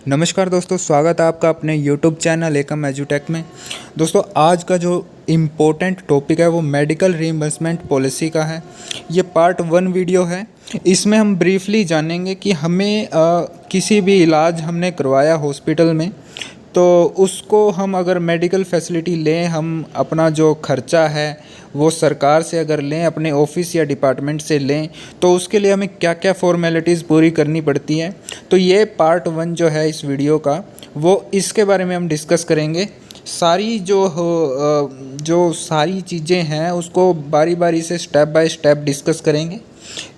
नमस्कार दोस्तों, स्वागत है आपका अपने YouTube चैनल एकम एजुटेक में। दोस्तों, आज का जो इम्पोर्टेंट टॉपिक है वो मेडिकल रीइंबर्समेंट पॉलिसी का है। ये पार्ट 1 वीडियो है। इसमें हम ब्रीफली जानेंगे कि हमें किसी भी इलाज हमने करवाया हॉस्पिटल में, तो उसको हम अगर मेडिकल फैसिलिटी लें, हम अपना जो खर्चा है वो सरकार से अगर लें, अपने ऑफिस या डिपार्टमेंट से लें, तो उसके लिए हमें क्या क्या फॉर्मेलिटीज़ पूरी करनी पड़ती हैं। तो ये पार्ट 1 जो है इस वीडियो का, वो इसके बारे में हम डिस्कस करेंगे। सारी जो सारी चीज़ें हैं उसको बारी बारी से स्टेप बाय स्टेप डिस्कस करेंगे।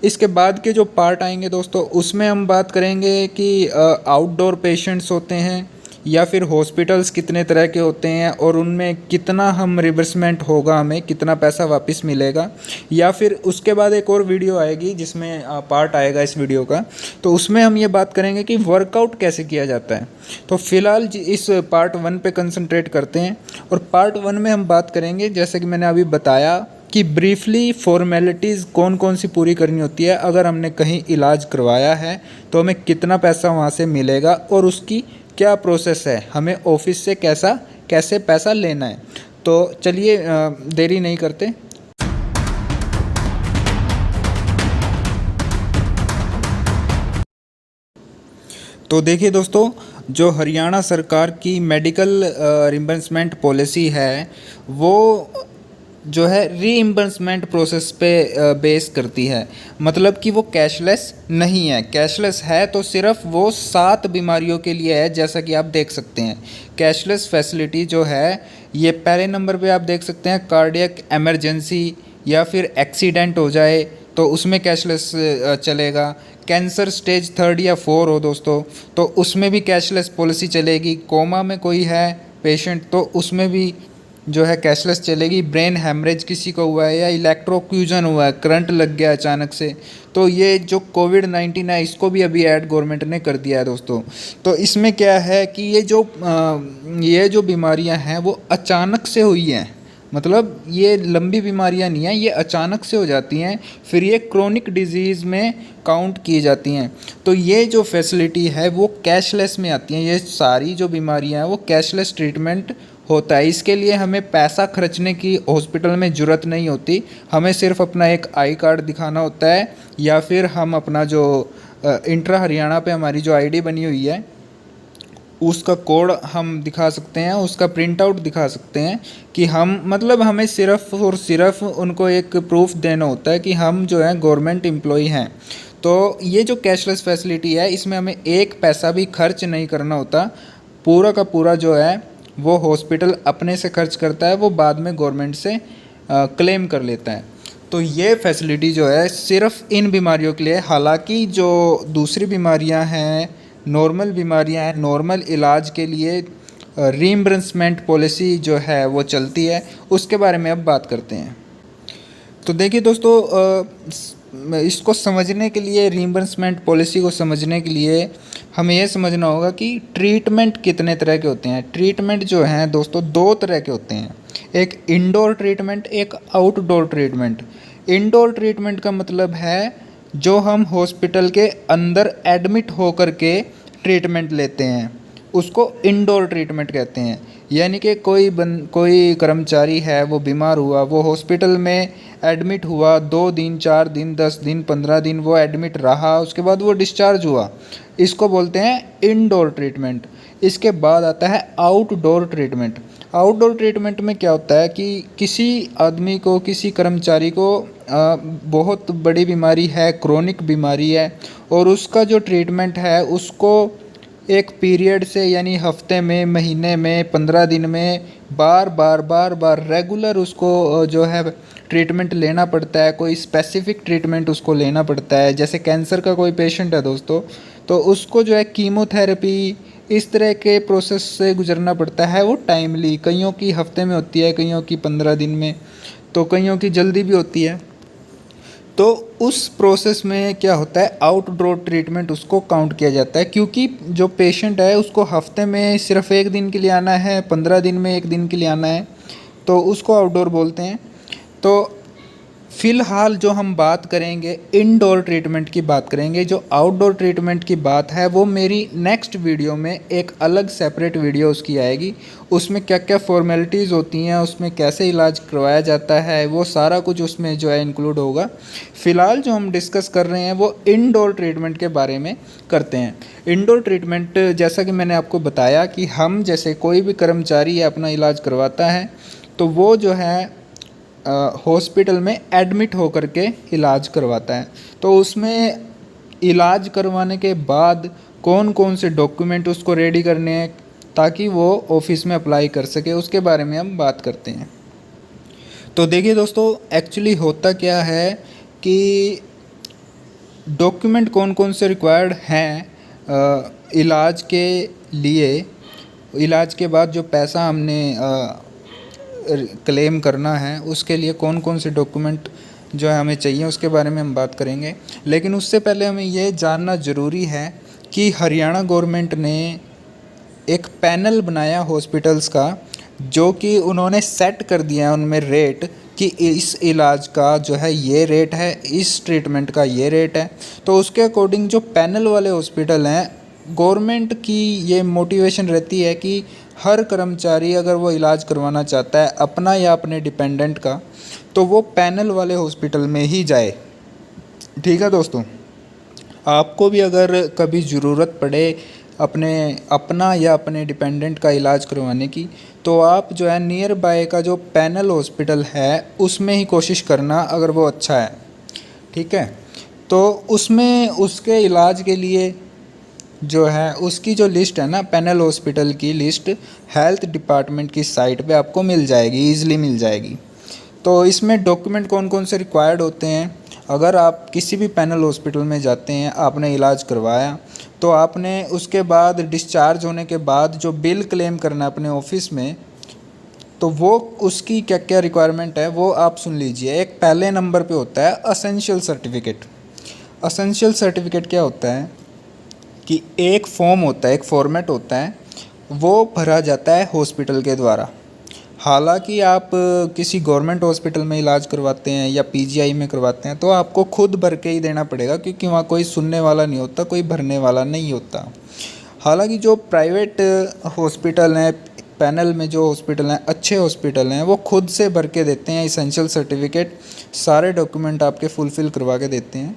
इसके बाद के जो पार्ट आएंगे दोस्तों, उसमें हम बात करेंगे कि आउटडोर पेशेंट्स होते हैं या फिर हॉस्पिटल्स कितने तरह के होते हैं और उनमें कितना हम रिवर्समेंट होगा, हमें कितना पैसा वापस मिलेगा। या फिर उसके बाद एक और वीडियो आएगी जिसमें पार्ट आएगा इस वीडियो का, तो उसमें हम ये बात करेंगे कि वर्कआउट कैसे किया जाता है। तो फिलहाल इस पार्ट 1 पे कंसंट्रेट करते हैं। और पार्ट 1 में हम बात करेंगे, जैसे कि मैंने अभी बताया, कि ब्रीफली फॉर्मेलिटीज़ कौन कौन सी पूरी करनी होती है। अगर हमने कहीं इलाज करवाया है तो हमें कितना पैसा वहाँ से मिलेगा और उसकी क्या प्रोसेस है, हमें ऑफिस से कैसे पैसा लेना है। तो चलिए देरी नहीं करते। तो देखिए दोस्तों, जो हरियाणा सरकार की मेडिकल रिम्बर्समेंट पॉलिसी है वो जो है रीइंबर्समेंट प्रोसेस पे बेस करती है। मतलब कि वो कैशलेस नहीं है। कैशलेस है तो सिर्फ वो 7 बीमारियों के लिए है, जैसा कि आप देख सकते हैं। कैशलेस फैसिलिटी जो है, ये पहले नंबर पे आप देख सकते हैं, कार्डियक एमरजेंसी या फिर एक्सीडेंट हो जाए तो उसमें कैशलेस चलेगा। कैंसर स्टेज 3 या 4 हो दोस्तों, तो उसमें भी कैशलेस पॉलिसी चलेगी। कोमा में कोई है पेशेंट तो उसमें भी जो है कैशलेस चलेगी। ब्रेन हैमरेज किसी को हुआ है या इलेक्ट्रोक्यूजन हुआ है, करंट लग गया अचानक से, तो ये जो कोविड-19 है इसको भी अभी ऐड गवर्नमेंट ने कर दिया है दोस्तों। तो इसमें क्या है कि ये जो बीमारियां हैं वो अचानक से हुई हैं। मतलब ये लंबी बीमारियां नहीं हैं, ये अचानक से हो जाती हैं, फिर ये क्रोनिक डिजीज़ में काउंट की जाती हैं। तो ये जो फैसिलिटी है वो कैशलेस में आती हैं। ये सारी जो बीमारियां हैं वो कैशलेस ट्रीटमेंट होता है। इसके लिए हमें पैसा खर्चने की हॉस्पिटल में ज़रूरत नहीं होती। हमें सिर्फ अपना एक आई कार्ड दिखाना होता है, या फिर हम अपना जो इंट्रा हरियाणा पे हमारी जो आईडी बनी हुई है उसका कोड हम दिखा सकते हैं, उसका प्रिंट आउट दिखा सकते हैं कि हमें सिर्फ और सिर्फ उनको एक प्रूफ देना होता है कि हम जो है गवर्नमेंट एम्प्लॉई हैं। तो ये जो कैशलेस फैसिलिटी है इसमें हमें एक पैसा भी खर्च नहीं करना होता। पूरा का पूरा जो है वो हॉस्पिटल अपने से खर्च करता है, वो बाद में गवर्नमेंट से क्लेम कर लेता है। तो ये फैसिलिटी जो है सिर्फ इन बीमारियों के लिए। हालांकि जो दूसरी बीमारियां हैं, नॉर्मल बीमारियां हैं, नॉर्मल इलाज के लिए रीइंबर्समेंट पॉलिसी जो है वो चलती है। उसके बारे में अब बात करते हैं। तो देखिए दोस्तों, इसको समझने के लिए, रीइंबर्समेंट पॉलिसी को समझने के लिए हमें यह समझना होगा कि ट्रीटमेंट कितने तरह के होते हैं। ट्रीटमेंट जो हैं दोस्तों 2 तरह के होते हैं, एक इंडोर ट्रीटमेंट, एक आउटडोर ट्रीटमेंट। इंडोर ट्रीटमेंट का मतलब है जो हम हॉस्पिटल के अंदर एडमिट होकर के ट्रीटमेंट लेते हैं, उसको इंडोर ट्रीटमेंट कहते हैं। यानी कि कोई कर्मचारी है, वो बीमार हुआ, वो हॉस्पिटल में एडमिट हुआ, 2 दिन, 4 दिन, 10 दिन, 15 दिन वो एडमिट रहा, उसके बाद वो डिस्चार्ज हुआ, इसको बोलते हैं इंडोर ट्रीटमेंट। इसके बाद आता है आउटडोर ट्रीटमेंट। आउटडोर ट्रीटमेंट में क्या होता है कि किसी आदमी को, किसी कर्मचारी को बहुत बड़ी बीमारी है, क्रोनिक बीमारी है, और उसका जो ट्रीटमेंट है उसको एक पीरियड से, यानी हफ्ते में, महीने में, 15 दिन में बार बार रेगुलर उसको जो है ट्रीटमेंट लेना पड़ता है। कोई स्पेसिफिक ट्रीटमेंट उसको लेना पड़ता है। जैसे कैंसर का कोई पेशेंट है दोस्तों, तो उसको जो है कीमोथेरेपी, इस तरह के प्रोसेस से गुजरना पड़ता है। वो टाइमली, कईयों की हफ्ते में होती है, कईयों की 15 दिन में, तो कईयों की जल्दी भी होती है। तो उस प्रोसेस में क्या होता है, आउटडोर ट्रीटमेंट उसको काउंट किया जाता है, क्योंकि जो पेशेंट है उसको हफ्ते में सिर्फ 1 दिन के लिए आना है, 15 दिन में 1 दिन के लिए आना है, तो उसको आउटडोर बोलते हैं। तो फ़िलहाल जो हम बात करेंगे इनडोर ट्रीटमेंट की बात करेंगे। जो आउटडोर ट्रीटमेंट की बात है वो मेरी नेक्स्ट वीडियो में एक अलग सेपरेट वीडियो उसकी आएगी। उसमें क्या क्या फॉर्मेलिटीज़ होती हैं, उसमें कैसे इलाज करवाया जाता है, वो सारा कुछ उसमें जो है इंक्लूड होगा। फ़िलहाल जो हम डिस्कस कर रहे हैं वो इनडोर ट्रीटमेंट के बारे में करते हैं। इनडोर ट्रीटमेंट जैसा कि मैंने आपको बताया कि हम जैसे कोई भी कर्मचारी अपना इलाज करवाता है तो वो जो है हॉस्पिटल में एडमिट होकर के इलाज करवाता है। तो उसमें इलाज करवाने के बाद कौन कौन से डॉक्यूमेंट उसको रेडी करने हैं ताकि वो ऑफिस में अप्लाई कर सके, उसके बारे में हम बात करते हैं। तो देखिए दोस्तों, एक्चुअली होता क्या है कि डॉक्यूमेंट कौन कौन से रिक्वायर्ड हैं इलाज के लिए। इलाज के बाद जो पैसा हमने क्लेम करना है उसके लिए कौन कौन से डॉक्यूमेंट जो है हमें चाहिए, उसके बारे में हम बात करेंगे। लेकिन उससे पहले हमें ये जानना ज़रूरी है कि हरियाणा गवर्नमेंट ने एक पैनल बनाया हॉस्पिटल्स का, जो कि उन्होंने सेट कर दिया है उनमें रेट कि इस इलाज का जो है ये रेट है, इस ट्रीटमेंट का ये रेट है। तो उसके अकॉर्डिंग जो पैनल वाले हॉस्पिटल हैं, गवर्नमेंट की ये मोटिवेशन रहती है कि हर कर्मचारी अगर वो इलाज करवाना चाहता है अपना या अपने डिपेंडेंट का, तो वो पैनल वाले हॉस्पिटल में ही जाए। ठीक है दोस्तों, आपको भी अगर कभी ज़रूरत पड़े अपना या अपने डिपेंडेंट का इलाज करवाने की, तो आप जो है नियर बाय का जो पैनल हॉस्पिटल है उसमें ही कोशिश करना, अगर वो अच्छा है। ठीक है, तो उसमें उसके इलाज के लिए जो है उसकी जो लिस्ट है ना, पैनल हॉस्पिटल की लिस्ट हेल्थ डिपार्टमेंट की साइट पे आपको मिल जाएगी, ईज़िली मिल जाएगी। तो इसमें डॉक्यूमेंट कौन कौन से रिक्वायर्ड होते हैं, अगर आप किसी भी पैनल हॉस्पिटल में जाते हैं, आपने इलाज करवाया, तो आपने उसके बाद डिस्चार्ज होने के बाद जो बिल क्लेम करना है अपने ऑफिस में, तो वो उसकी क्या क्या रिक्वायरमेंट है वो आप सुन लीजिए। एक पहले नंबर पे होता है असेंशियल सर्टिफिकेट। असेंशियल सर्टिफिकेट क्या होता है कि एक फॉर्म होता है, एक फॉर्मेट होता है, वो भरा जाता है हॉस्पिटल के द्वारा। हालांकि आप किसी गवर्नमेंट हॉस्पिटल में इलाज करवाते हैं या पीजीआई में करवाते हैं तो आपको खुद भर के ही देना पड़ेगा, क्योंकि वहाँ कोई सुनने वाला नहीं होता, कोई भरने वाला नहीं होता। हालांकि जो प्राइवेट हॉस्पिटल हैं, पैनल में जो हॉस्पिटल हैं, अच्छे हॉस्पिटल हैं, वो खुद से भर के देते हैं एसेंशियल सर्टिफिकेट, सारे डॉक्यूमेंट आपके फुलफ़िल करवा के देते हैं।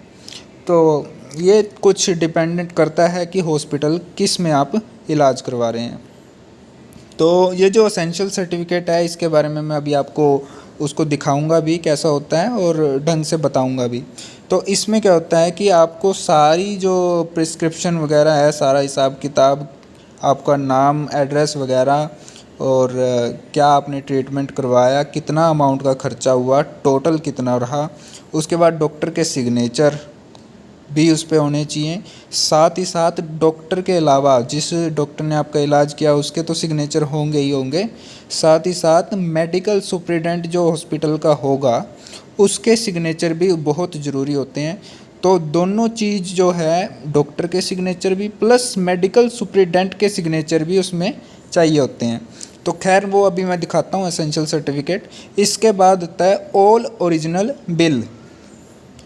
तो ये कुछ डिपेंडेंट करता है कि हॉस्पिटल किस में आप इलाज करवा रहे हैं। तो ये जो एसेंशियल सर्टिफिकेट है, इसके बारे में मैं अभी आपको उसको दिखाऊंगा भी कैसा होता है और ढंग से बताऊंगा भी। तो इसमें क्या होता है कि आपको सारी जो प्रिस्क्रिप्शन वगैरह है, सारा हिसाब किताब, आपका नाम, एड्रेस वगैरह, और क्या आपने ट्रीटमेंट करवाया, कितना अमाउंट का खर्चा हुआ, टोटल कितना रहा, उसके बाद डॉक्टर के सिग्नेचर भी उस पे होने चाहिए। साथ ही साथ डॉक्टर के अलावा जिस डॉक्टर ने आपका इलाज किया उसके तो सिग्नेचर होंगे ही होंगे, साथ ही साथ मेडिकल सुपरिटेंडेंट जो हॉस्पिटल का होगा उसके सिग्नेचर भी बहुत ज़रूरी होते हैं। तो दोनों चीज़ जो है, डॉक्टर के सिग्नेचर भी प्लस मेडिकल सुपरिटेंडेंट के सिग्नेचर भी उसमें चाहिए होते हैं। तो खैर वो अभी मैं दिखाता हूँ एसेंशियल सर्टिफिकेट। इसके बाद होता है ऑल ओरिजिनल बिल।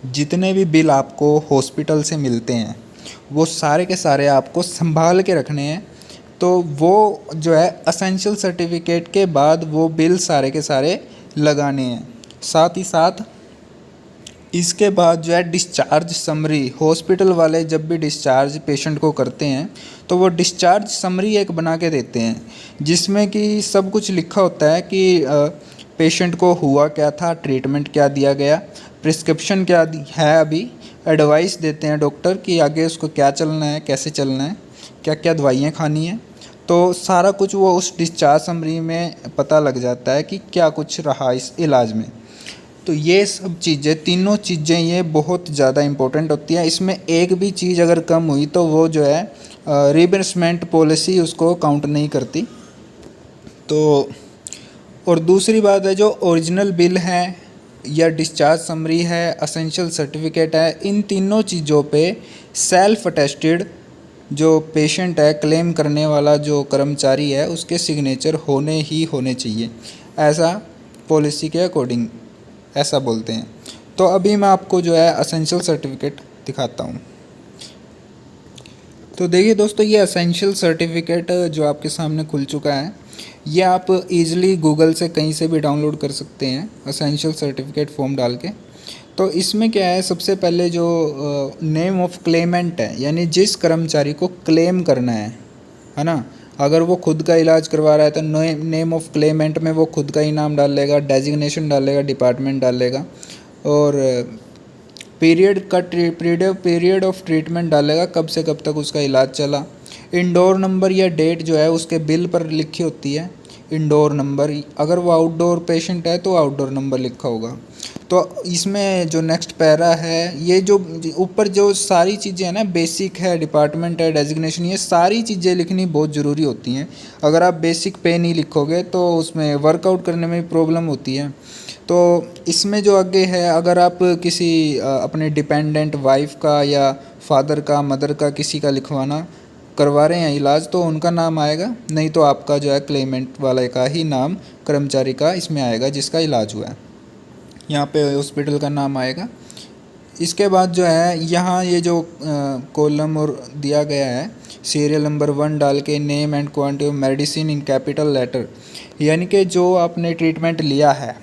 जितने भी बिल आपको हॉस्पिटल से मिलते हैं वो सारे के सारे आपको संभाल के रखने हैं। तो वो जो है एसेंशियल सर्टिफिकेट के बाद वो बिल सारे के सारे लगाने हैं। साथ ही साथ इसके बाद जो है डिस्चार्ज समरी, हॉस्पिटल वाले जब भी डिस्चार्ज पेशेंट को करते हैं तो वो डिस्चार्ज समरी एक बना के देते हैं, जिसमें कि सब कुछ लिखा होता है कि पेशेंट को हुआ क्या था, ट्रीटमेंट क्या दिया गया, प्रिस्क्रिप्शन क्या है, अभी एडवाइस देते हैं डॉक्टर कि आगे उसको क्या चलना है, कैसे चलना है, क्या क्या दवाइयाँ खानी है। तो सारा कुछ वो उस डिस्चार्ज समरी में पता लग जाता है कि क्या कुछ रहा इस इलाज में। तो ये सब चीज़ें, तीनों चीज़ें ये बहुत ज़्यादा इम्पोर्टेंट होती हैं। इसमें एक भी चीज़ अगर कम हुई तो वो जो है रिइंबर्समेंट पॉलिसी उसको काउंट नहीं करती। तो और दूसरी बात है, जो ओरिजिनल बिल है या डिस्चार्ज समरी है, एसेंशियल सर्टिफिकेट है, इन तीनों चीज़ों पे सेल्फ अटेस्टेड जो पेशेंट है, क्लेम करने वाला जो कर्मचारी है, उसके सिग्नेचर होने ही होने चाहिए। ऐसा पॉलिसी के अकॉर्डिंग ऐसा बोलते हैं। तो अभी मैं आपको जो है असेंशियल सर्टिफिकेट दिखाता हूँ। तो देखिए दोस्तों, ये असेंशियल सर्टिफिकेट जो आपके सामने खुल चुका है, ये आप इजीली गूगल से कहीं से भी डाउनलोड कर सकते हैं असेंशियल सर्टिफिकेट फॉर्म डाल के। तो इसमें क्या है, सबसे पहले जो नेम ऑफ क्लेमेंट है, यानी जिस कर्मचारी को क्लेम करना है ना। अगर वो खुद का इलाज करवा रहा है तो नेम ऑफ क्लेमेंट में वो खुद का ही नाम डाल लेगा, डेजिग्नेशन डालेगा, डिपार्टमेंट डालेगा, और पीरियड ऑफ ट्रीटमेंट डालेगा, कब से कब तक उसका इलाज चला। इंडोर नंबर या डेट जो है उसके बिल पर लिखी होती है इंडोर नंबर। अगर वो आउटडोर पेशेंट है तो आउटडोर नंबर लिखा होगा। तो इसमें जो नेक्स्ट पैरा है, ये जो ऊपर जो सारी चीज़ें हैं ना, बेसिक है, डिपार्टमेंट है, डेजिग्नेशन, ये सारी चीज़ें लिखनी बहुत ज़रूरी होती हैं। अगर आप बेसिक पे नहीं लिखोगे तो उसमें वर्कआउट करने में प्रॉब्लम होती है। तो इसमें जो आगे है, अगर आप किसी अपने डिपेंडेंट वाइफ का या फादर का, मदर का, किसी का लिखवाना करवा रहे हैं इलाज, तो उनका नाम आएगा, नहीं तो आपका जो है क्लेमेंट वाले का ही नाम, कर्मचारी का इसमें आएगा जिसका इलाज हुआ है। यहाँ पे हॉस्पिटल का नाम आएगा। इसके बाद जो है यहाँ ये जो कॉलम और दिया गया है, सीरियल नंबर 1 डाल के name and quantity of medicine in capital letter, यानी कि जो आपने ट्रीटमेंट लिया है,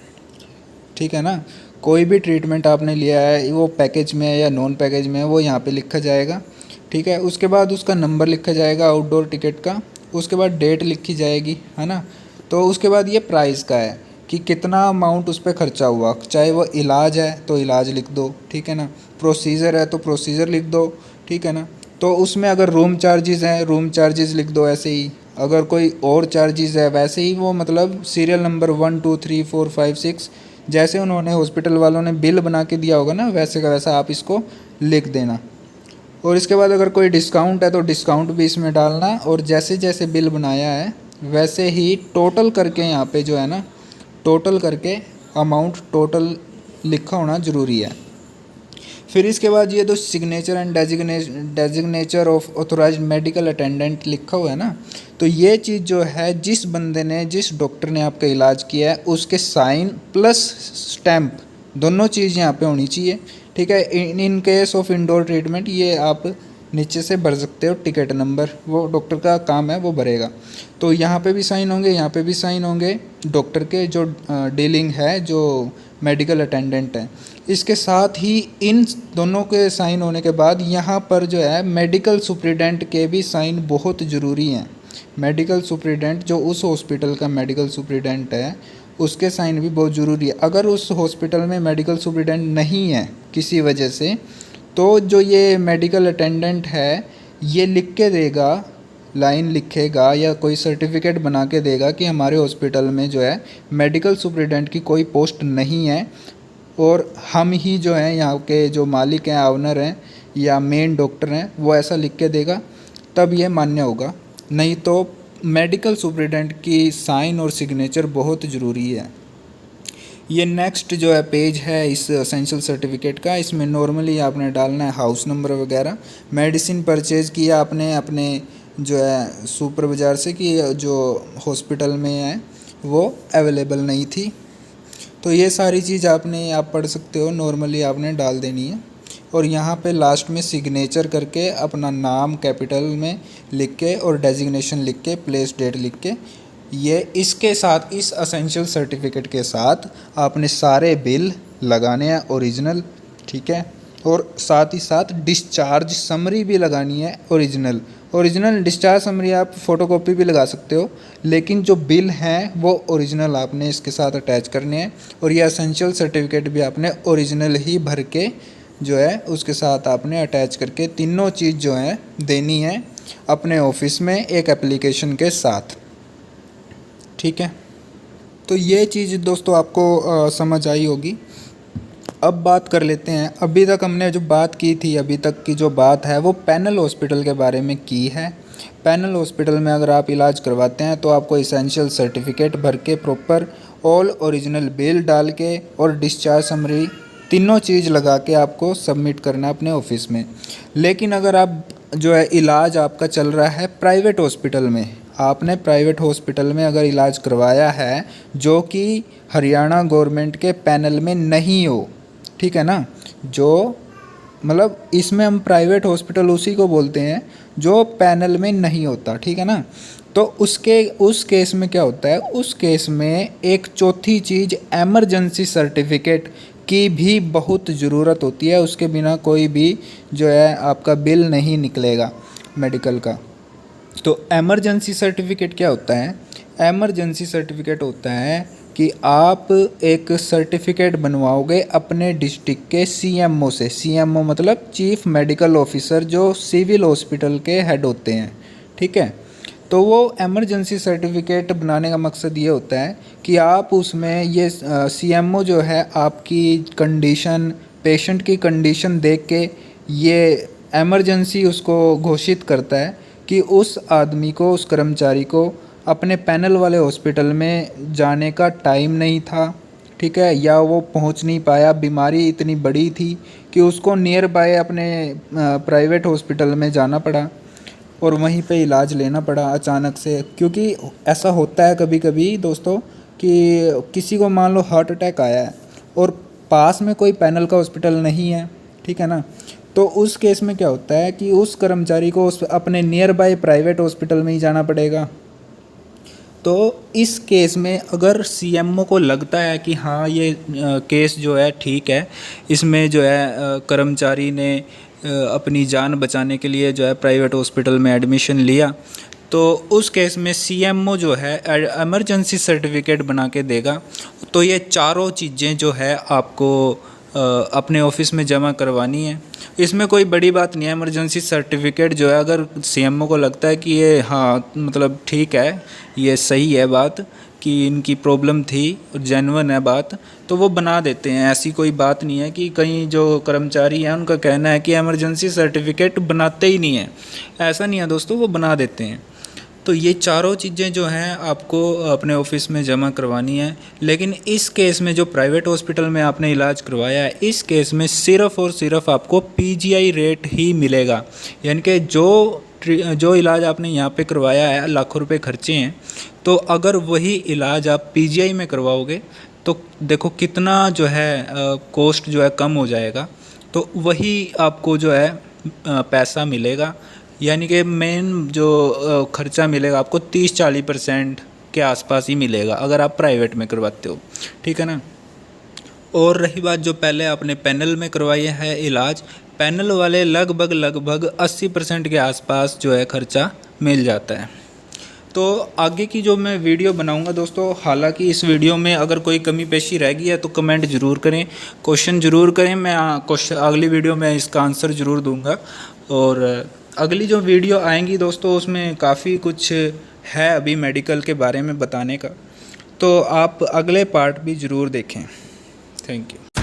ठीक है ना, कोई भी ट्रीटमेंट आपने लिया है, वो पैकेज में है या नॉन पैकेज में है, वो यहाँ पे लिखा जाएगा, ठीक है। उसके बाद उसका नंबर लिखा जाएगा आउटडोर टिकट का, उसके बाद डेट लिखी जाएगी, है ना। तो उसके बाद ये प्राइस का है कि कितना अमाउंट उस पर खर्चा हुआ, चाहे वो इलाज है तो इलाज लिख दो, ठीक है ना, प्रोसीजर है तो प्रोसीजर लिख दो, ठीक है ना। तो उसमें अगर रूम चार्जेस हैं, रूम चार्जेस लिख दो ऐसे ही, अगर कोई और चार्जेस है वैसे ही, वो मतलब सीरियल नंबर 1 2 3 4 5 6 जैसे उन्होंने हॉस्पिटल वालों ने बिल बना के दिया होगा ना, वैसे का वैसा आप इसको लिख देना। और इसके बाद अगर कोई डिस्काउंट है तो डिस्काउंट भी इसमें डालना, और जैसे जैसे बिल बनाया है वैसे ही टोटल करके यहाँ पे जो है ना, टोटल करके अमाउंट टोटल लिखा होना ज़रूरी है। फिर इसके बाद ये तो signature and designation of authorised medical attendant लिखा हुआ है ना, तो ये चीज़ जो है, जिस बंदे ने, जिस डॉक्टर ने आपका इलाज किया है उसके साइन प्लस स्टैम्प, दोनों चीज़ यहाँ पे होनी चाहिए, ठीक है। In case of indoor treatment ये आप नीचे से भर सकते हो, टिकट नंबर, वो डॉक्टर का काम है, वो भरेगा। तो यहाँ पे भी साइन होंगे, यहाँ पे भी साइन होंगे डॉक्टर के, जो डीलिंग है, जो मेडिकल अटेंडेंट है। इसके साथ ही इन दोनों के साइन होने के बाद यहाँ पर जो है मेडिकल सुप्रिटेंडेंट के भी साइन बहुत ज़रूरी हैं। मेडिकल सुप्रिटेंडेंट जो उस हॉस्पिटल का मेडिकल सुप्रिटेंडेंट है, उसके साइन भी बहुत ज़रूरी है। अगर उस हॉस्पिटल में मेडिकल सुप्रिटेंडेंट नहीं है किसी वजह से, तो जो ये मेडिकल अटेंडेंट है ये लिख के देगा, लाइन लिखेगा या कोई सर्टिफिकेट बना के देगा कि हमारे हॉस्पिटल में जो है मेडिकल सुप्रिटेंडेंट की कोई पोस्ट नहीं है, और हम ही जो हैं यहाँ के जो मालिक हैं, ऑनर हैं या मेन डॉक्टर हैं, वो ऐसा लिख के देगा, तब ये मान्य होगा। नहीं तो मेडिकल सुप्रिटेंडेंट की साइन और सिग्नेचर बहुत ज़रूरी है। ये नेक्स्ट जो है पेज है इस असेंशियल सर्टिफिकेट का, इसमें नॉर्मली आपने डालना है हाउस नंबर वगैरह, मेडिसिन परचेज़ किया आपने अपने जो है सुपर बाज़ार से, कि जो हॉस्पिटल में है वो अवेलेबल नहीं थी, तो ये सारी चीज़ आपने आप पढ़ सकते हो, नॉर्मली आपने डाल देनी है। और यहाँ पे लास्ट में सिग्नेचर करके अपना नाम कैपिटल में लिख के और डेजिग्नेशन लिख के, प्लेस डेट लिख के, ये इसके साथ, इस असेंशियल सर्टिफिकेट के साथ आपने सारे बिल लगाने हैं ओरिजिनल, ठीक है। और साथ ही साथ डिस्चार्ज समरी भी लगानी है ओरिजिनल डिस्चार्ज समरी आप फ़ोटोकॉपी भी लगा सकते हो, लेकिन जो बिल हैं वो ओरिजिनल आपने इसके साथ अटैच करने हैं। और ये असेंशियल सर्टिफिकेट भी आपने ओरिजिनल ही भर के जो है उसके साथ आपने अटैच करके तीनों चीज़ जो है देनी है अपने ऑफिस में एक एप्लीकेशन के साथ, ठीक है। तो ये चीज़ दोस्तों आपको समझ आई होगी। अब बात कर लेते हैं, अभी तक हमने जो बात की थी, अभी तक की जो बात है वो पैनल हॉस्पिटल के बारे में की है। पैनल हॉस्पिटल में अगर आप इलाज करवाते हैं तो आपको एसेंशियल सर्टिफिकेट भर के प्रॉपर ऑल ओरिजिनल बिल डाल के और डिस्चार्ज समरी तीनों चीज़ लगा के आपको सबमिट करना है अपने ऑफिस में। लेकिन अगर आप जो है इलाज आपका चल रहा है प्राइवेट हॉस्पिटल में, आपने प्राइवेट हॉस्पिटल में अगर इलाज करवाया है जो कि हरियाणा गवर्नमेंट के पैनल में नहीं हो, ठीक है ना। जो मतलब इसमें हम प्राइवेट हॉस्पिटल उसी को बोलते हैं जो पैनल में नहीं होता, ठीक है ना। तो उस केस में क्या होता है, उस केस में एक चौथी चीज़ एमरजेंसी सर्टिफिकेट की भी बहुत ज़रूरत होती है। उसके बिना कोई भी जो है आपका बिल नहीं निकलेगा मेडिकल का। तो एमरजेंसी सर्टिफिकेट क्या होता है? एमरजेंसी सर्टिफिकेट होता है कि आप एक सर्टिफिकेट बनवाओगे अपने डिस्ट्रिक्ट के सीएमओ से। सीएमओ मतलब चीफ मेडिकल ऑफिसर, जो सिविल हॉस्पिटल के हेड होते हैं, ठीक है। तो वो एमरजेंसी सर्टिफिकेट बनाने का मकसद ये होता है कि आप उसमें ये सीएमओ जो है आपकी कंडीशन, पेशेंट की कंडीशन देख के ये एमरजेंसी उसको घोषित करता है कि उस आदमी को, उस कर्मचारी को अपने पैनल वाले हॉस्पिटल में जाने का टाइम नहीं था, ठीक है, या वो पहुंच नहीं पाया, बीमारी इतनी बड़ी थी कि उसको नियर बाय अपने प्राइवेट हॉस्पिटल में जाना पड़ा और वहीं पे इलाज लेना पड़ा अचानक से। क्योंकि ऐसा होता है कभी कभी दोस्तों कि किसी को मान लो हार्ट अटैक आया है और पास में कोई पैनल का हॉस्पिटल नहीं है, ठीक है ना। तो उस केस में क्या होता है कि उस कर्मचारी को उस अपने नियर बाय प्राइवेट हॉस्पिटल में ही जाना पड़ेगा। तो इस केस में अगर सीएमओ को लगता है कि हाँ ये केस जो है ठीक है, इसमें जो है कर्मचारी ने अपनी जान बचाने के लिए जो है प्राइवेट हॉस्पिटल में एडमिशन लिया, तो उस केस में सीएमओ जो है इमरजेंसी सर्टिफिकेट बना के देगा। तो ये चारों चीज़ें जो है आपको अपने ऑफिस में जमा करवानी है। इसमें कोई बड़ी बात नहीं है। इमरजेंसी सर्टिफिकेट जो है अगर सीएमओ को लगता है कि ये हाँ मतलब ठीक है, ये सही है बात कि इनकी प्रॉब्लम थी और जेन्युइन है बात, तो वो बना देते हैं। ऐसी कोई बात नहीं है कि कहीं जो कर्मचारी हैं उनका कहना है कि इमरजेंसी सर्टिफिकेट बनाते ही नहीं है, ऐसा नहीं है दोस्तों, वो बना देते हैं। तो ये चारों चीज़ें जो हैं आपको अपने ऑफिस में जमा करवानी है। लेकिन इस केस में जो प्राइवेट हॉस्पिटल में आपने इलाज करवाया है, इस केस में सिर्फ़ और सिर्फ आपको पीजीआई रेट ही मिलेगा। यानी कि जो इलाज आपने यहाँ पे करवाया है, लाखों रुपए खर्चे हैं, तो अगर वही इलाज आप पीजीआई में करवाओगे तो देखो कितना जो है कॉस्ट जो है कम हो जाएगा। तो वही आपको जो है पैसा मिलेगा। यानी कि मेन जो खर्चा मिलेगा आपको 30-40% के आसपास ही मिलेगा अगर आप प्राइवेट में करवाते हो, ठीक है ना। और रही बात जो पहले आपने पैनल में करवाया है इलाज, पैनल वाले लगभग 80% के आसपास जो है खर्चा मिल जाता है। तो आगे की जो मैं वीडियो बनाऊंगा दोस्तों, हालांकि इस वीडियो में अगर कोई कमी पेशी रह गई है तो कमेंट ज़रूर करें, क्वेश्चन ज़रूर करें। मैं अगली वीडियो में इसका आंसर ज़रूर दूंगा। और अगली जो वीडियो आएंगी दोस्तों उसमें काफ़ी कुछ है अभी मेडिकल के बारे में बताने का, तो आप अगले पार्ट भी ज़रूर देखें। Thank you.